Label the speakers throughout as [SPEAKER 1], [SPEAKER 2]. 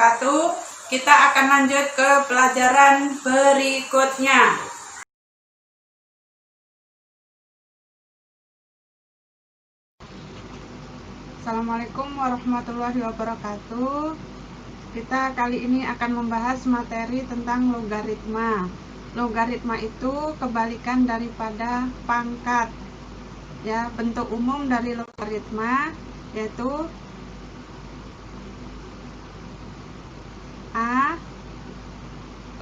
[SPEAKER 1] wabarakatuh. Kita akan lanjut ke pelajaran berikutnya. Assalamualaikum warahmatullahi wabarakatuh. Kita kali ini akan membahas materi tentang logaritma. Logaritma itu kebalikan daripada pangkat. Ya, bentuk umum dari logaritma yaitu A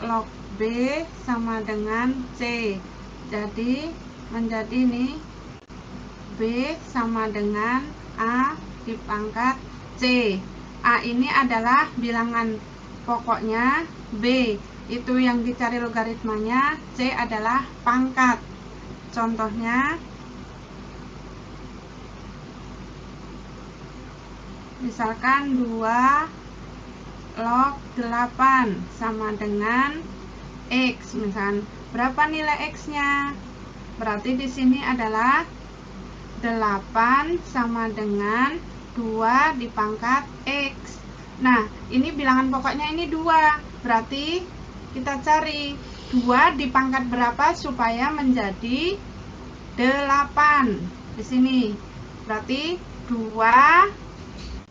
[SPEAKER 1] log B sama dengan C. Jadi menjadi nih B sama dengan A dipangkat C. A ini adalah bilangan pokoknya, B itu yang dicari logaritmanya, C adalah pangkat. Contohnya misalkan 2 log 8 sama dengan X. Misalkan berapa nilai X-nya? Berarti di sini adalah 8 sama dengan 2 dipangkat X. Nah, ini bilangan pokoknya ini 2. Berarti kita cari 2 dipangkat berapa supaya menjadi 8. Di sini. Berarti 2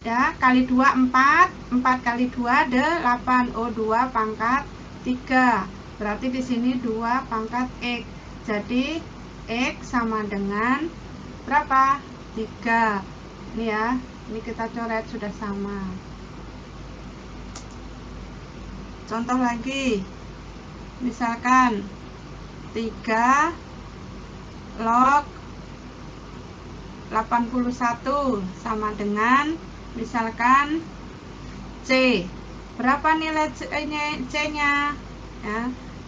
[SPEAKER 1] ya, kali 2 4, 4 kali 2 8. Oh, 2 pangkat 3. Berarti di sini 2 pangkat X. Jadi X sama dengan berapa? 3. Ini ya, ini kita coret sudah sama. Contoh lagi. Misalkan 3 log 81 sama dengan misalkan C. Berapa nilai C-nya? Ya,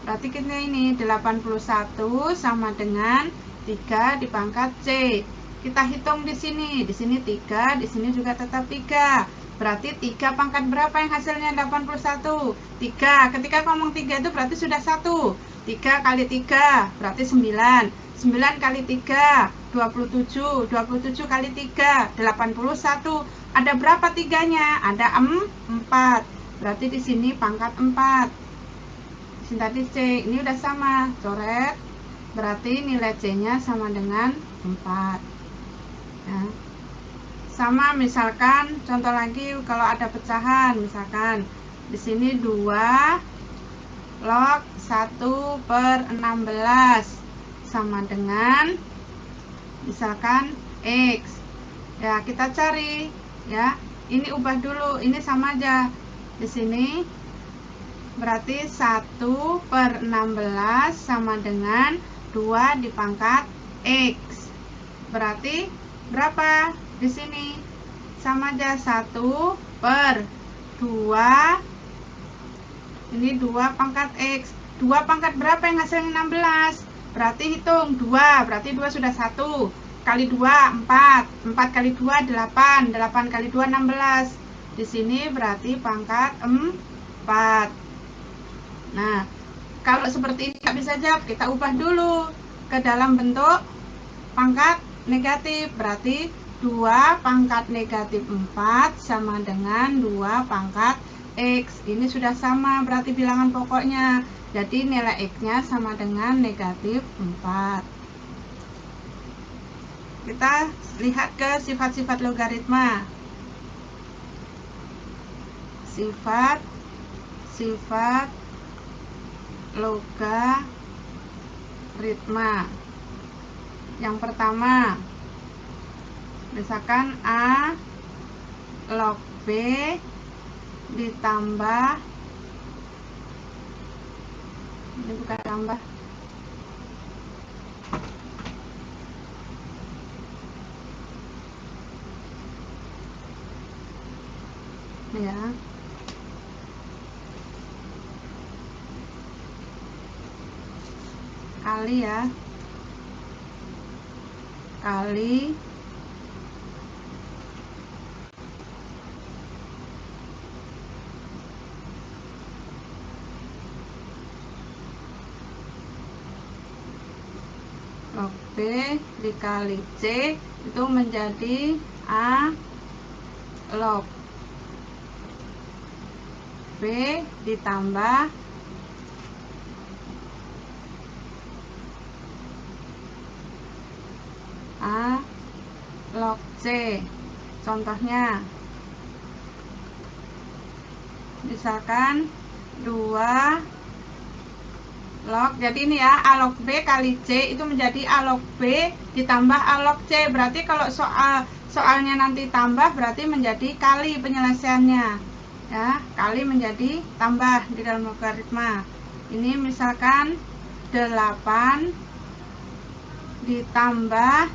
[SPEAKER 1] berarti kita ini 81 sama dengan 3 dipangkat C. Kita hitung di sini. Di sini 3, di sini juga tetap 3. Berarti 3 pangkat berapa yang hasilnya 81? 3. Ketika ngomong 3 itu berarti sudah 1. 3 kali 3 berarti 9. 9 kali 3 27. 27 kali 3 81. Ada berapa tiganya? Ada 4. Berarti di sini pangkat 4. Di sini tadi C, ini udah sama, coret. Berarti nilai C-nya sama dengan 4. Ya. Sama misalkan contoh lagi kalau ada pecahan, misalkan di sini 2 log 1/16 sama dengan misalkan X. Ya, kita cari ya. Ini ubah dulu, ini sama aja. Di sini berarti 1/16 sama dengan 2 dipangkat X. Berarti berapa? Di sini sama aja, 1/2. Ini 2 pangkat X. 2 pangkat berapa yang hasilnya 16? Berarti hitung 2, berarti 2 sudah 1. Kali 2 4. 4 kali 2 8. 8 kali 2 16. Di sini berarti pangkat 4. Nah, kalau seperti ini nggak bisa jawab, kita ubah dulu ke dalam bentuk pangkat negatif. Berarti 2 pangkat negatif 4 sama dengan 2 pangkat X. Ini sudah sama, berarti bilangan pokoknya. Jadi nilai X-nya sama dengan negatif 4. Kita lihat ke sifat-sifat logaritma. Sifat logaritma. Yang pertama, misalkan A log B ditambah, ini bukan tambah, ya, kali ya, kali log B dikali C itu menjadi A log ditambah A log C. Contohnya misalkan 2 log, jadi ini ya A log B kali C itu menjadi A log B ditambah A log C. Berarti kalau soalnya nanti tambah berarti menjadi kali penyelesaiannya ya, kali menjadi tambah di dalam logaritma. Ini misalkan 8 ditambah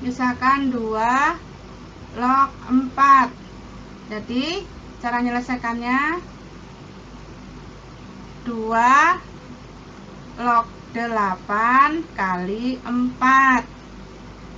[SPEAKER 1] misalkan 2 log 4. Jadi cara menyelesaikannya 2 log 8 kali 4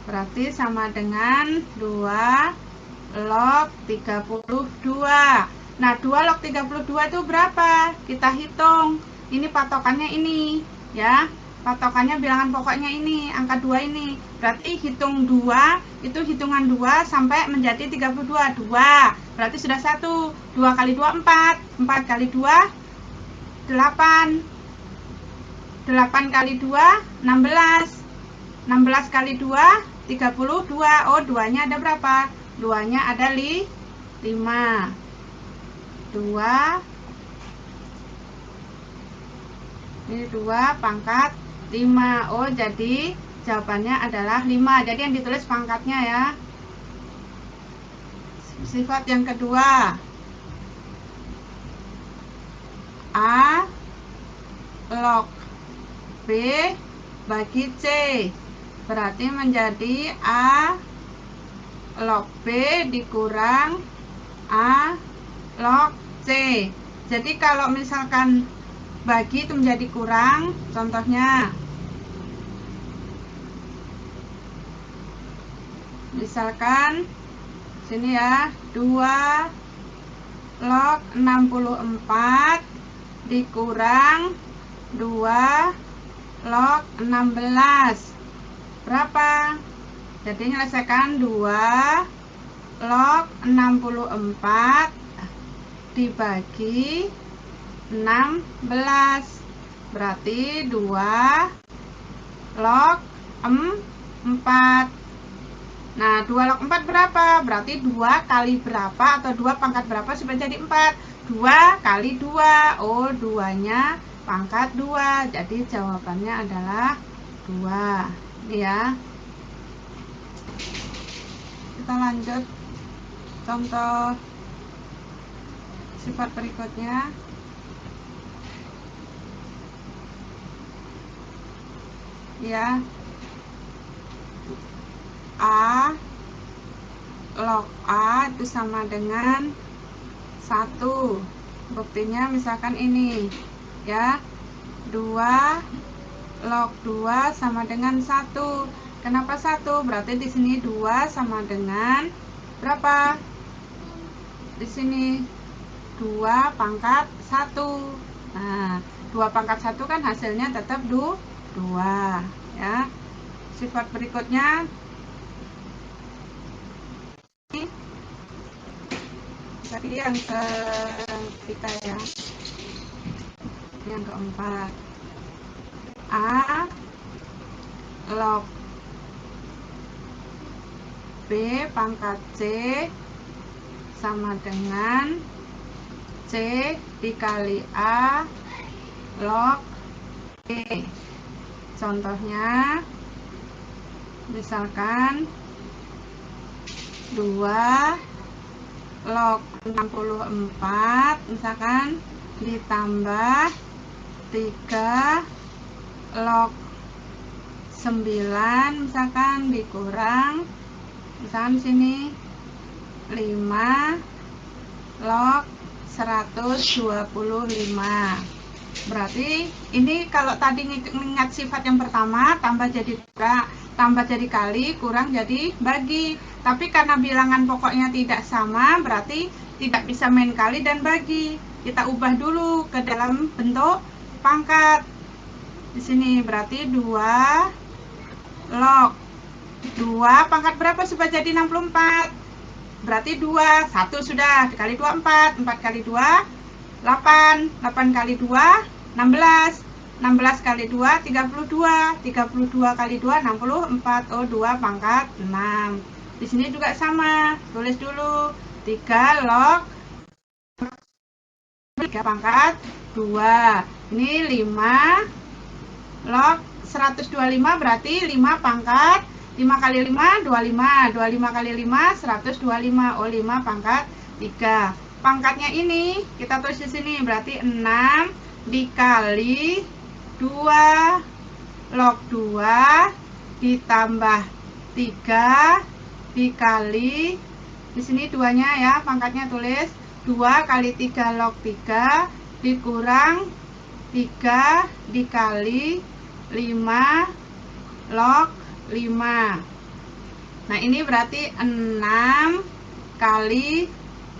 [SPEAKER 1] berarti sama dengan 2 log 32. Nah 2 log 32 itu berapa? Kita hitung. Ini patokannya ini ya, patokannya bilangan pokoknya ini, angka 2 ini. Berarti hitung 2 itu hitungan 2 sampai menjadi 32. 2 berarti sudah 1. 2 kali 2 4. 4 kali 2 8. 8 kali 2 16. 16 kali 2 32. Oh 2 nya ada berapa? 2 nya ada 5. 2 ini 2 pangkat 5. Oh jadi jawabannya adalah 5. Jadi yang ditulis pangkatnya ya. Sifat yang kedua, A log B bagi C berarti menjadi A log B dikurang A log C. Jadi kalau misalkan bagi itu menjadi kurang, contohnya misalkan sini ya, 2 log 64 dikurang 2 log 16 berapa? Jadi menyelesaikan 2 log 64 dibagi 16 berarti 2 log 4. Nah 2 log 4 berapa? Berarti 2 kali berapa atau 2 pangkat berapa supaya jadi 4? 2 kali 2. Oh 2 nya pangkat 2. Jadi jawabannya adalah 2. Ini ya. Kita lanjut contoh sifat berikutnya. Ya, A log A itu sama dengan 1. Buktinya misalkan ini ya, 2 log 2 sama dengan 1. Kenapa 1? Berarti di sini 2 sama dengan berapa? Di sini 2 pangkat 1. Nah 2 pangkat 1 kan hasilnya tetap 2 ya. Sifat berikutnya tadi yang ketiga ya, yang keempat, A log B pangkat C sama dengan C dikali A log B. Contohnya misalkan 2 log 64 misalkan ditambah 3 log 9 misalkan dikurang misalkan sini 5 log 125. Berarti ini kalau tadi mengingat sifat yang pertama tambah jadi kali, kurang jadi bagi. Tapi karena bilangan pokoknya tidak sama, berarti tidak bisa main kali dan bagi. Kita ubah dulu ke dalam bentuk pangkat. Di sini berarti 2 log 2 pangkat berapa supaya jadi 64? Berarti 2, 1 sudah, dikali 2 4, 4 kali 2 8 kali 2 16, 16 kali 2 32, 32 kali 2 64. Oh, 2 pangkat 6. Di sini juga sama, tulis dulu 3 log 3 pangkat 2. Ini 5 log 125, berarti 5 pangkat 5 kali 5 25, 25 kali 5 125. Oh, 5 pangkat 3. Pangkatnya ini kita tulis di sini, berarti 6 dikali 2 log 2 ditambah 3 dikali, di sini 2-nya ya, pangkatnya tulis 2 kali 3 log 3 dikurang 3 dikali 5 log 5. Nah, ini berarti 6 kali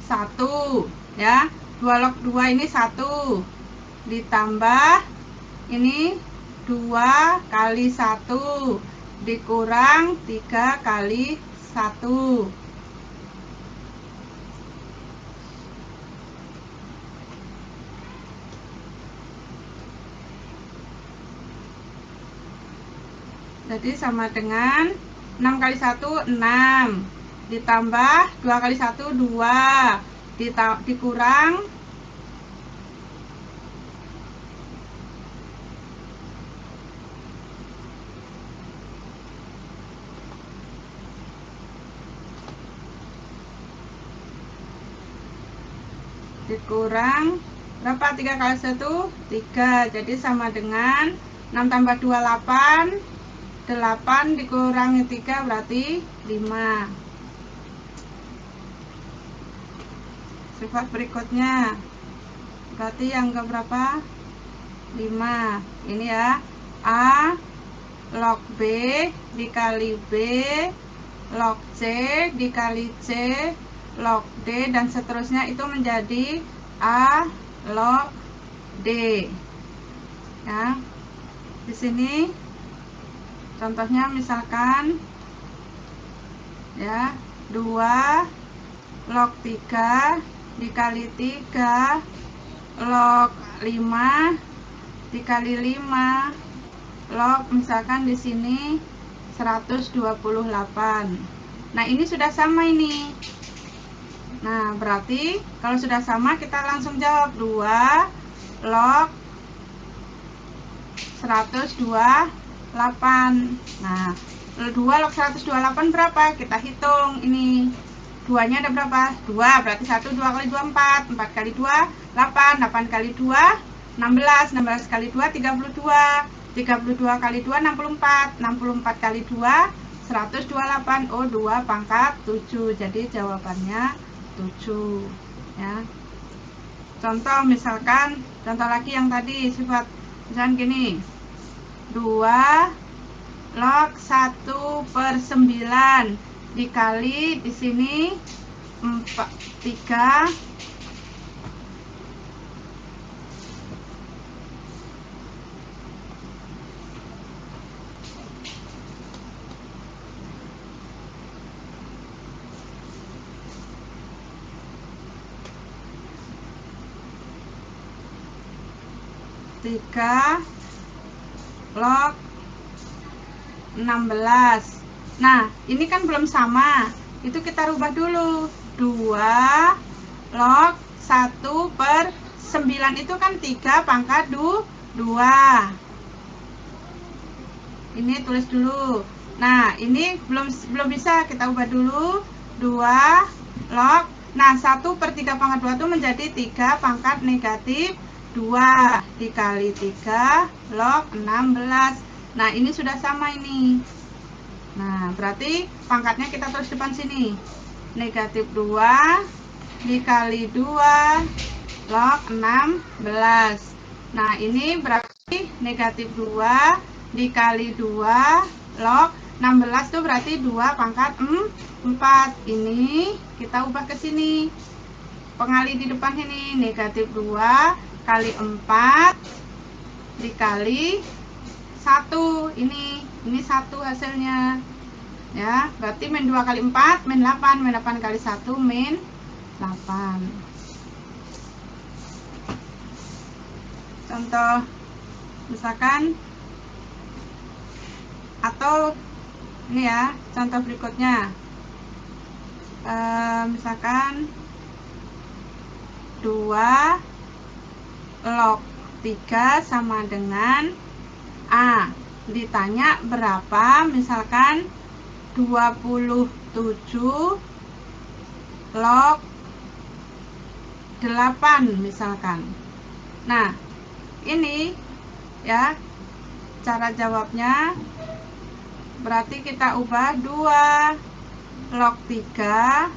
[SPEAKER 1] 1 ya. 2 log 2 ini 1 ditambah ini 2 kali 1 dikurang 3 kali 1. Jadi sama dengan 6 kali 1 6 ditambah 2 kali 1 2 dikurang 3 berapa? 3 kali 1 3. Jadi sama dengan 6 tambah 2 8, 8 dikurangi 3 berarti 5. Sifat berikutnya berarti yang ke berapa? 5. Ini ya, A log B dikali B log C dikali C log D dan seterusnya itu menjadi A log D ya. Di sini contohnya misalkan ya, 2 log 3 dikali 3 log 5 dikali 5 log, misalkan di sini 128. Nah, ini sudah sama ini. Nah, berarti kalau sudah sama kita langsung jawab 2 log 128. Nah, 2 log 128 berapa? Kita hitung ini. 2-nya ada berapa? 2, berarti 1, 2 kali 2 4, 4 kali 2 8, 8 kali 2 16, 16 kali 2 32, 32 kali 2 64, 64 kali 2 128. Oh, 2 pangkat 7. Jadi jawabannya 7 ya. Contoh misalkan, contoh lagi yang tadi sifat, misalkan gini, 2 log 1/9 dikali di sini 3 log 16. Nah, ini kan belum sama, itu kita rubah dulu. 2 log 1/9 itu kan 3 pangkat 2. Ini tulis dulu. Nah, ini belum bisa, kita ubah dulu. 2 log, nah 1/3 pangkat 2 itu menjadi 3 pangkat negatif 2 dikali 3 log 16. Nah, ini sudah sama ini. Nah, berarti pangkatnya kita tulis depan sini. Negatif 2 dikali 2 log 16. Nah, ini berarti negatif 2 dikali 2 log 16 itu berarti 2 pangkat 4. Ini kita ubah ke sini. Pengali di depan sini, negatif 2 kali 4 dikali 1. Ini 1 hasilnya ya, berarti min 2 kali 4 min 8, min 8 kali 1 min 8. contoh misalkan, atau ini ya contoh berikutnya, misalkan 2 log 3 sama dengan A. Ditanya berapa, misalkan 27 log 8 misalkan. Nah, ini ya cara jawabnya. Berarti kita ubah 2 log 3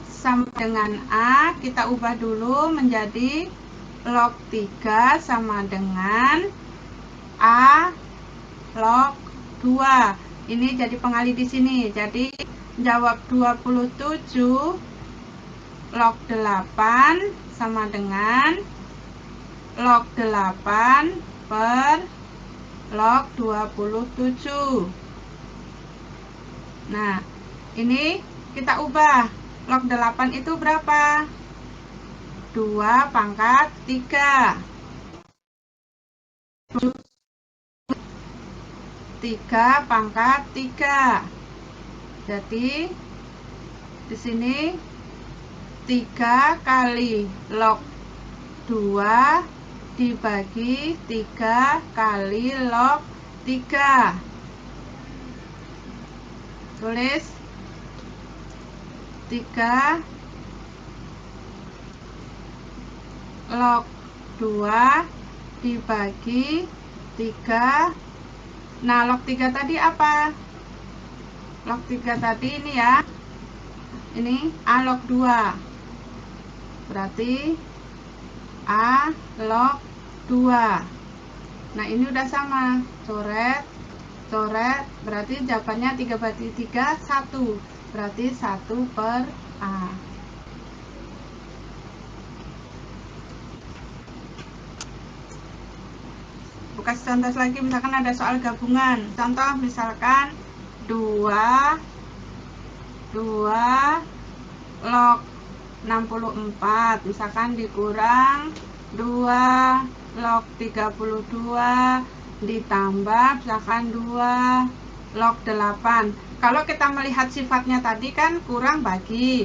[SPEAKER 1] sama dengan A, kita ubah dulu menjadi log 3 sama dengan A log 2. Ini jadi pengali di sini. Jadi jawab 27 log 8 sama dengan log 8 per log 27. Nah, ini kita ubah. Log 8 itu berapa? 2 pangkat 3. 3 pangkat 3. Jadi di sini 3 kali log 2 dibagi 3 kali log 3. Tulis 3 log 2 dibagi 3. Nah, log 3 tadi apa? Log 3 tadi ini ya. Ini A log 2. Berarti A log 2. Nah, ini udah sama. Coret, coret. Berarti jawabannya 3 bagi 3, 1. Berarti 1 per A. Kasih contoh lagi, misalkan ada soal gabungan. Contoh misalkan 2 log 64 misalkan dikurang 2 log 32 ditambah misalkan 2 log 8. Kalau kita melihat sifatnya tadi kan kurang bagi,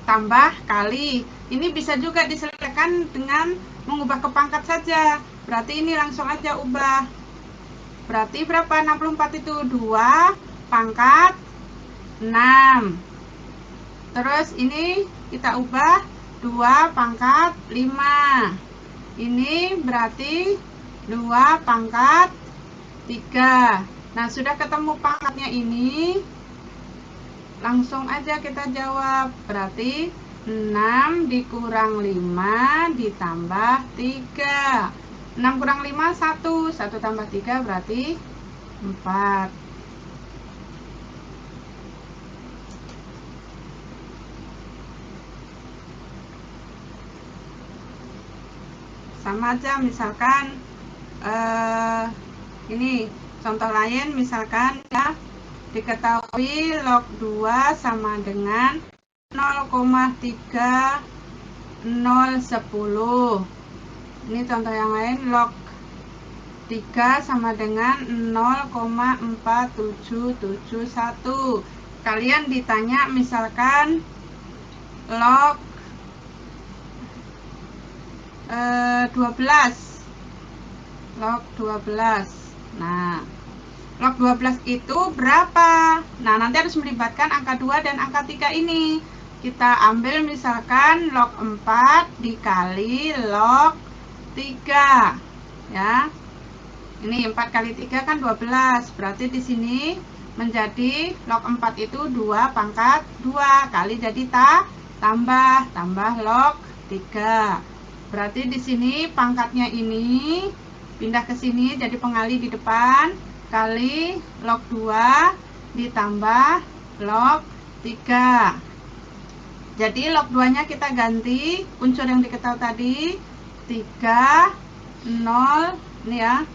[SPEAKER 1] tambah kali. Ini bisa juga diselesaikan dengan mengubah ke pangkat saja. Berarti ini langsung aja ubah. Berarti berapa 64 itu? 2 pangkat 6. Terus ini kita ubah 2 pangkat 5. Ini berarti 2 pangkat 3. Nah, sudah ketemu pangkatnya ini, langsung aja kita jawab. Berarti 6 dikurang 5 ditambah 3. 6 kurang 5, 1. 1 tambah 3 berarti 4. Sama aja misalkan ini contoh lain, misalkan ya, diketahui log 2 sama dengan 0,3010. Ini contoh yang lain, log 3 sama dengan 0,4771. Kalian ditanya misalkan log 12. Log 12. Nah, log 12 itu berapa? Nah, nanti harus melibatkan angka 2 dan angka 3 ini. Kita ambil misalkan log 4 dikali log 3 ya. Ini 4 kali 3 kan 12. Berarti di sini menjadi log 4 itu 2 pangkat 2 kali jadi tambah log 3. Berarti di sini pangkatnya ini pindah ke sini jadi pengali di depan kali log 2 ditambah log 3. Jadi log 2-nya kita ganti unsur yang diketahui tadi 3, 0, ini ya,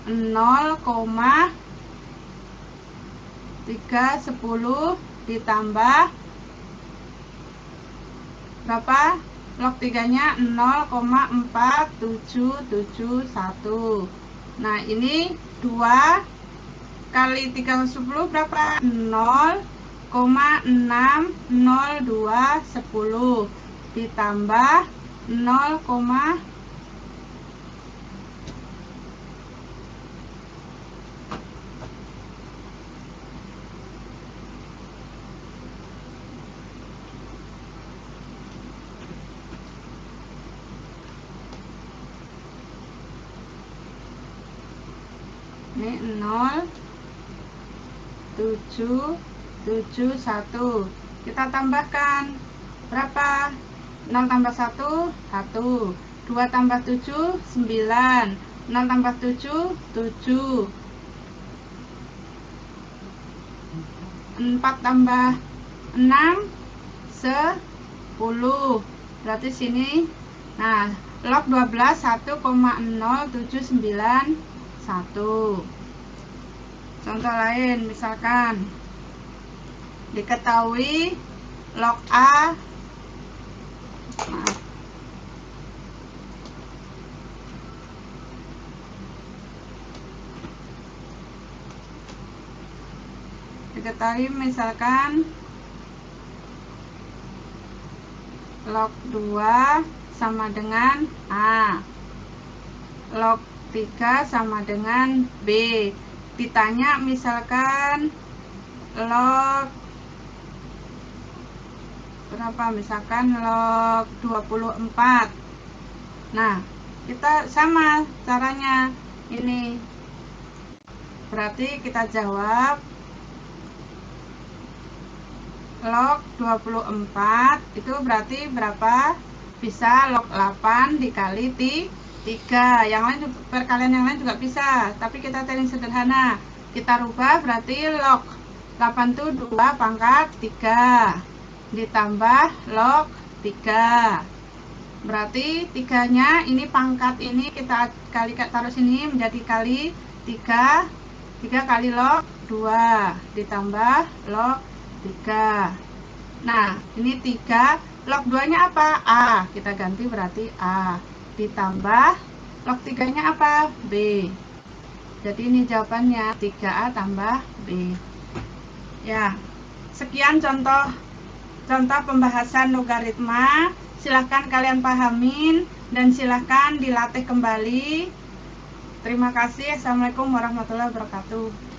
[SPEAKER 1] 0,310 ditambah berapa? log 3-nya 0,4771. Nah, ini 2 kali 3/10 berapa? 0,60210 ditambah 0, ini 0,771. Kita tambahkan berapa? 0 tambah 1, 1. 2 tambah 7, 9. 0 tambah 7, 7. 4 tambah 6, 10. Berarti sini, nah, log 12 1,0791. Contoh lain, misalkan diketahui log A, maaf, diketahui misalkan log 2 sama dengan A, log 3 sama dengan B. Ditanya misalkan log berapa, misalkan log 24. Nah, kita sama caranya ini, berarti kita jawab log 24 itu berarti berapa? Bisa log 8 dikali 3. Yang lain, perkalian yang lain juga bisa, tapi kita yang sederhana. Kita rubah, berarti log 8 itu 2 pangkat 3 ditambah log 3. Berarti 3-nya ini pangkat ini kita kali, taruh sini menjadi kali 3. 3 kali log 2 ditambah log 3. Nah, ini 3. Log 2-nya apa? A. Kita ganti berarti A. Ditambah log 3-nya apa? B. Jadi ini jawabannya 3A tambah B. Ya, sekian contoh pembahasan logaritma. Silahkan kalian pahamin dan silahkan dilatih kembali. Terima kasih. Assalamualaikum warahmatullahi wabarakatuh.